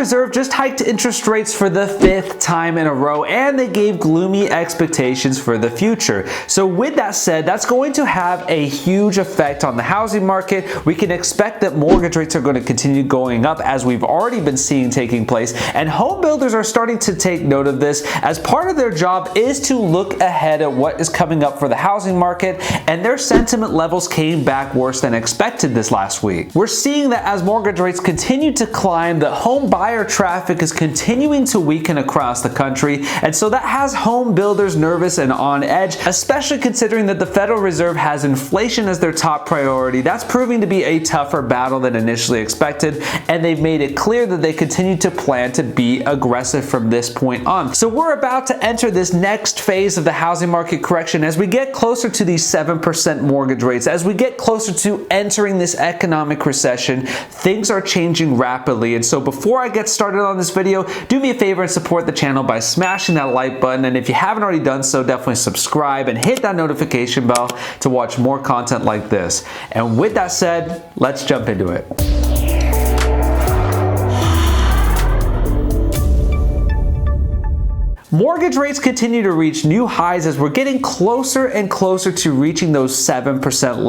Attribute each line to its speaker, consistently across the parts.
Speaker 1: Reserve just hiked interest rates for the 5th time in a row, and they gave gloomy expectations for the future. So with that said, that's going to have a huge effect on the housing market. We can expect that mortgage rates are going to continue going up, as we've already been seeing taking place, and home builders are starting to take note of this, as part of their job is to look ahead at what is coming up for the housing market, and their sentiment levels came back worse than expected this last week. We're seeing that as mortgage rates continue to climb, the home buyer traffic is continuing to weaken across the country, and so that has home builders nervous and on edge, especially considering that the Federal Reserve has inflation as their top priority. That's proving to be a tougher battle than initially expected, and they've made it clear that they continue to plan to be aggressive from this point on. So we're about to enter this next phase of the housing market correction as we get closer to these 7% mortgage rates. As we get closer to entering this economic recession, things are changing rapidly, and so before I get started on this video, do me a favor and support the channel by smashing that like button, and if you haven't already done so, definitely subscribe and hit that notification bell to watch more content like this. And with that said, let's jump into it. Mortgage rates continue to reach new highs as we're getting closer and closer to reaching those 7%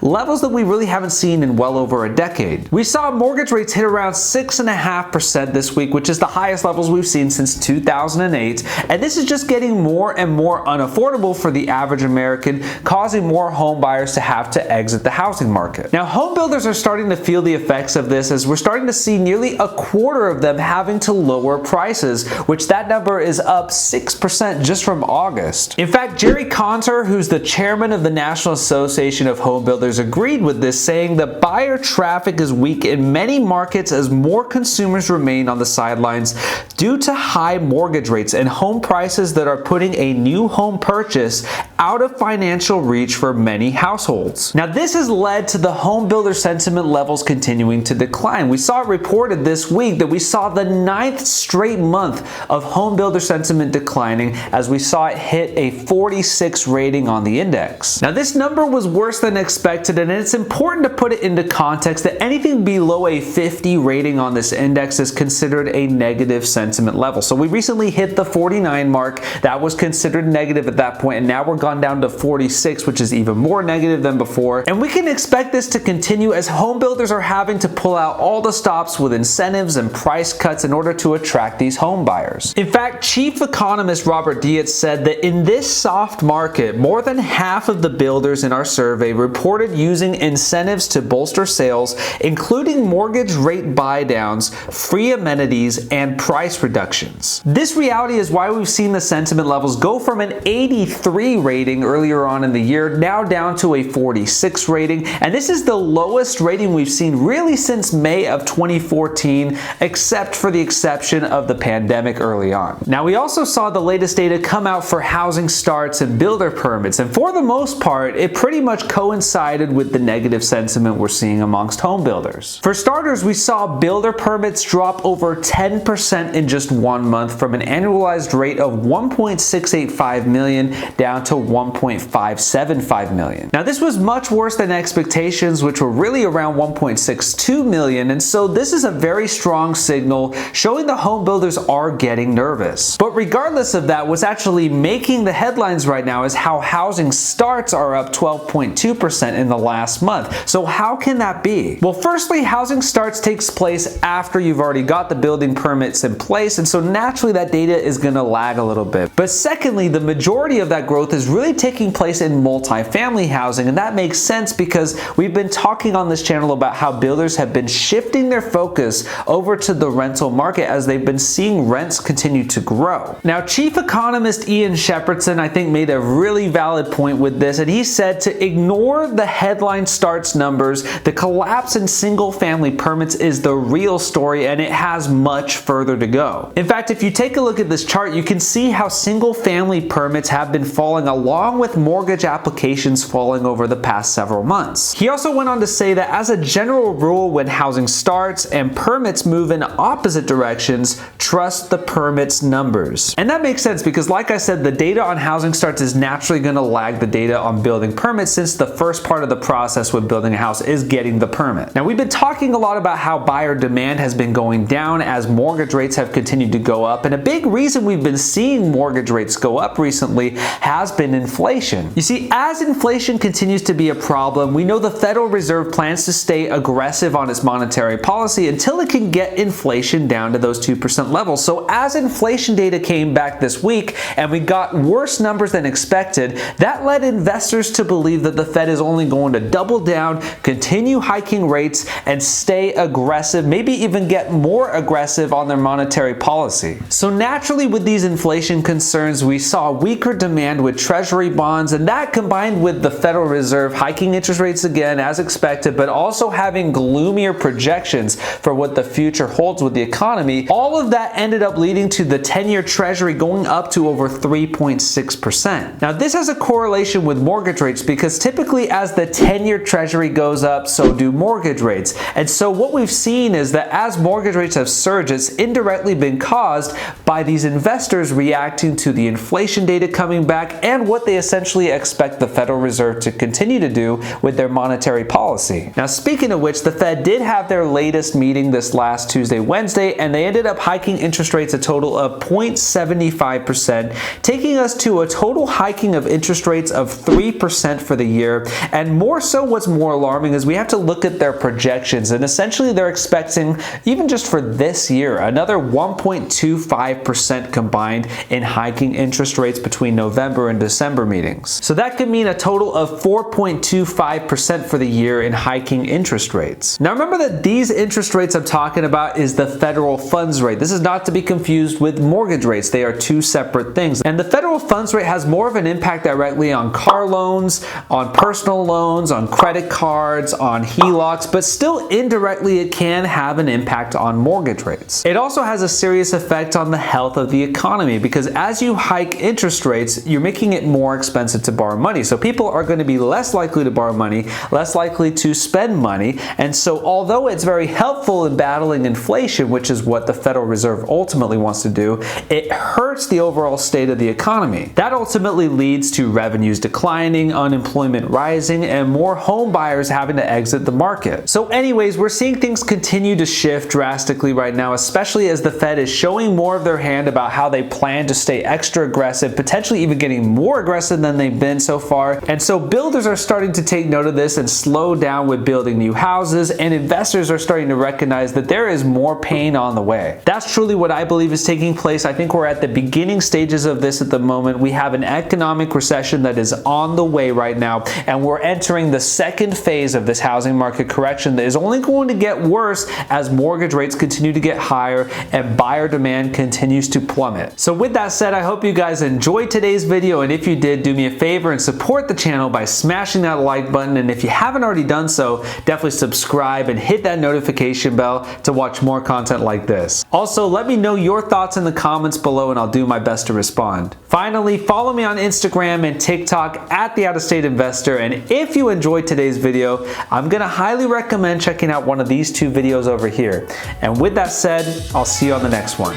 Speaker 1: levels that we really haven't seen in well over a decade. We saw mortgage rates hit around 6.5% this week, which is the highest levels we've seen since 2008, and this is just getting more and more unaffordable for the average American, causing more home buyers to have to exit the housing market. Now, home builders are starting to feel the effects of this, as we're starting to see nearly a quarter of them having to lower prices, which that number is up 6% just from August. In fact, Jerry Conter, who's the chairman of the National Association of Home Builders, agreed with this, saying that buyer traffic is weak in many markets as more consumers remain on the sidelines due to high mortgage rates and home prices that are putting a new home purchase out of financial reach for many households. Now, this has led to the home builder sentiment levels continuing to decline. We saw it reported this week that we saw the 9th straight month of home builder sentiment declining, as we saw it hit a 46 rating on the index. Now, this number was worse than expected, and it's important to put it into context that anything below a 50 rating on this index is considered a negative sentiment level. So we recently hit the 49 mark. That was considered negative at that point, and now we're gone down to 46, which is even more negative than before. And we can expect this to continue as home builders are having to pull out all the stops with incentives and price cuts in order to attract these home buyers. In fact, Chief economist Robert Dietz said that in this soft market, more than half of the builders in our survey reported using incentives to bolster sales, including mortgage rate buy-downs, free amenities, and price reductions. This reality is why we've seen the sentiment levels go from an 83 rating earlier on in the year now down to a 46 rating, and this is the lowest rating we've seen really since May of 2014, except for the exception of the pandemic early on. Now, we also saw the latest data come out for housing starts and builder permits, and for the most part, it pretty much coincided with the negative sentiment we're seeing amongst home builders. For starters, we saw builder permits drop over 10% in just 1 month, from an annualized rate of 1.685 million down to 1.575 million. Now, this was much worse than expectations, which were really around 1.62 million, and so this is a very strong signal showing the home builders are getting nervous. But regardless of that, what's actually making the headlines right now is how housing starts are up 12.2% in the last month. So how can that be? Well, firstly, housing starts takes place after you've already got the building permits in place, and so naturally that data is going to lag a little bit. But secondly, the majority of that growth is really taking place in multifamily housing, and that makes sense because we've been talking on this channel about how builders have been shifting their focus over to the rental market as they've been seeing rents continue to grow. Now, Chief Economist Ian Shepherdson, I think, made a really valid point with this, and he said to ignore the headline starts numbers. The collapse in single-family permits is the real story, and it has much further to go. go. In fact, if you take a look at this chart, you can see how single-family permits have been falling along with mortgage applications falling over the past several months. He also went on to say that as a general rule, when housing starts and permits move in opposite directions, trust the permits numbers. And that makes sense because, like I said, the data on housing starts is naturally going to lag the data on building permits, since the first part of the process with building a house is getting the permit. Now, we've been talking a lot about how buyer demand has been going down as mortgage rates have continued to go up, and a big reason we've been seeing mortgage rates go up recently has been inflation. You see, as inflation continues to be a problem, we know the Federal Reserve plans to stay aggressive on its monetary policy until it can get inflation down to those 2% levels. So as inflation data came back this week and we got worse numbers than expected, that led investors to believe that the Fed is only going to double down, continue hiking rates, and stay aggressive, maybe even get more aggressive on their monetary policy. So naturally, with these inflation concerns, we saw weaker demand with Treasury bonds, and that combined with the Federal Reserve hiking interest rates again as expected, but also having gloomier projections for what the future holds with the economy, all of that ended up leading to the 10-year Treasury going up to over 3.6%. Now, this has a correlation with mortgage rates because typically as the 10-year Treasury goes up, so do mortgage rates. And so what we've seen is that as mortgage rates have surged, it's indirectly been caused by these investors reacting to the inflation data coming back and what they essentially expect the Federal Reserve to continue to do with their monetary policy. Now, speaking of which, the Fed did have their latest meeting this last Tuesday, Wednesday, and they ended up hiking interest rates a total of 0.75%, taking us to a total hiking of interest rates of 3% for the year. And more so, what's more alarming is we have to look at their projections, and essentially they're expecting, even just for this year, another 1.25% combined in hiking interest rates between November and December meetings. So that could mean a total of 4.25% for the year in hiking interest rates. Now remember that these interest rates I'm talking about is the federal funds rate. This is not to be confused with mortgage rates. They are two separate things. And the federal funds rate has more of an impact directly on car loans, on personal loans, on credit cards, on HELOCs, but still indirectly it can have an impact on mortgage rates. It also has a serious effect on the health of the economy because as you hike interest rates, you're making it more expensive to borrow money. So people are going to be less likely to borrow money, less likely to spend money. And so although it's very helpful in battling inflation, which is what the Federal Reserve ultimately wants to do, it hurts the overall state of the economy. That ultimately leads to revenues declining, unemployment rising, and more home buyers having to exit the market. So anyways, we're seeing things continue to shift drastically right now, especially as the Fed is showing more of their hand about how they plan to stay extra aggressive, potentially even getting more aggressive than they've been so far. And so builders are starting to take note of this and slow down with building new houses, and investors are starting to recognize that there is more pain on the way. That's truly what I believe is taking place. I think we're at the beginning stages of this at the moment. We have an economic recession that is on the way right now, and we're entering the second phase of this housing market correction that is only going to get worse as mortgage rates continue to get higher and buyer demand continues to plummet. So with that said, I hope you guys enjoyed today's video, and if you did, do me a favor and support the channel by smashing that like button, and if you haven't already done so, definitely subscribe and hit that notification bell to watch more content like this. Also, let me know your thoughts in the comments below and I'll do my best to respond. Finally, follow me on Instagram and TikTok at The Out of State Investor, and if you enjoyed today's video, I'm gonna highly recommend checking out one of these two videos over here. And with that said, I'll see you on the next one.